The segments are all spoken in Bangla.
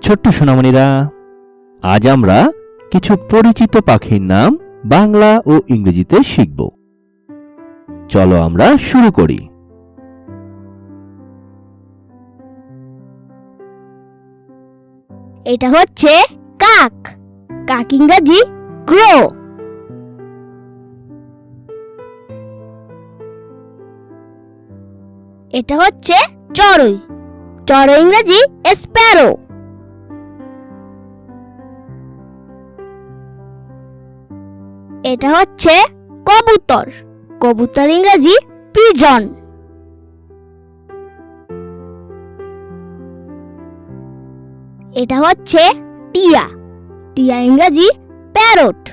ছোট্ট সোনামণিরা, আজ আমরা কিছু পরিচিত পাখির নাম বাংলা ও ইংরেজিতে শিখব। চলো আমরা শুরু করি। এটা হচ্ছে কাক। কাক ইংরেজি ক্রো। এটা হচ্ছে চড়ুই। চড়ুই ইংরেজি স্প্যারো। এটা হচ্ছে কবুতর। কবুতর ইংরেজি পিজন। এটা হচ্ছে টিয়া। টিয়া ইংরেজি প্যারট।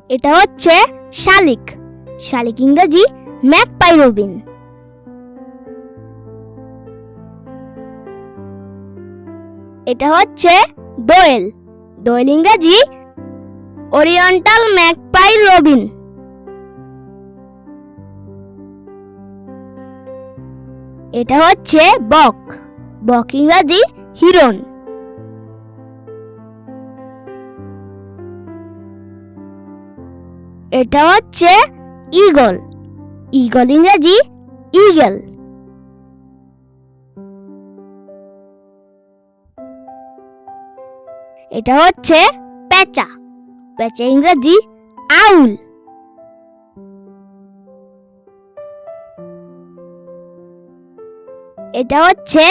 এটা হচ্ছে শালিক। শালিক ইংরেজি ম্যাকপাই রবিন। এটা হচ্ছে দোয়েল। দোয়েল ইংরেজি ওরিয়েন্টাল ম্যাকপাই রবিন। এটা হচ্ছে বক। বক ইংরেজি হিরন। এটা হচ্ছে ঈগল। ঈগল ইংরেজি ঈগল। এটা হচ্ছে পেঁচা। পেঁচা ইংরেজি আউল। এটা হচ্ছে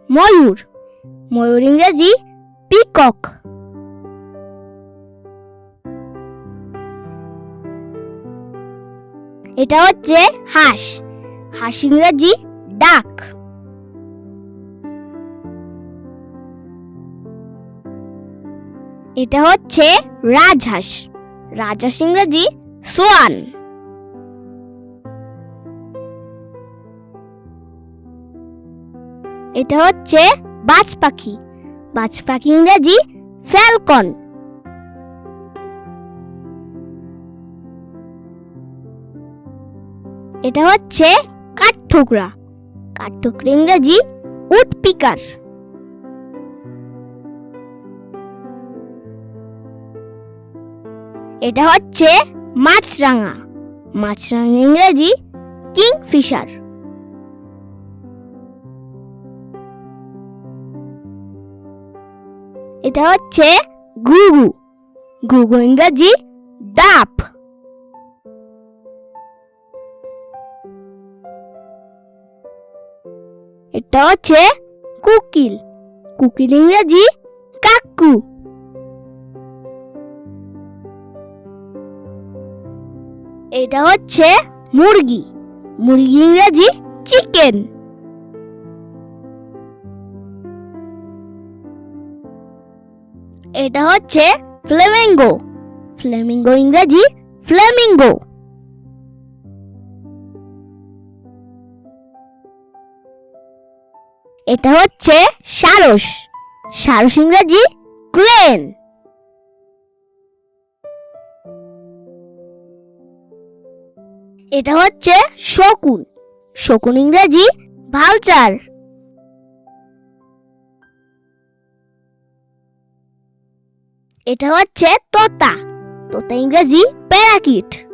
ময়ূর। ময়ূর ইংরেজি পিকক। এটা হচ্ছে হাঁস। হাঁস ইংরেজি ডাক। এটা হচ্ছে রাজহাঁস। রাজহাঁস ইংরেজি সোয়ান। এটা হচ্ছে বাজ পাখি। বাজ পাখি ইংরেজি ফ্যালকন। এটা হচ্ছে কাঠঠোকরা। কাঠঠোকরা ইংরেজি উডপিকার। এটা হচ্ছে মাছরাঙা। মাছরাঙা ইংরেজি কিংফিশার। এটা হচ্ছে ঘুঘু। ঘুঘু ইংরেজি ডাব। এটা হচ্ছে কোকিল। কোকিল ইংরেজি কাকু। এটা হচ্ছে মুরগি। মুরগি ইংরেজি চিকেন। এটা হচ্ছে ফ্লেমিঙ্গো। ফ্লেমিঙ্গো ইংরেজি ফ্লেমিঙ্গো। এটা হচ্ছে সারস। সারস ইংরেজি ক্রেন। এটা হচ্ছে শকুন। শকুন ইংরেজি ভালচার। এটা হচ্ছে তোতা। তোতা ইংরেজি প্যারাকিট।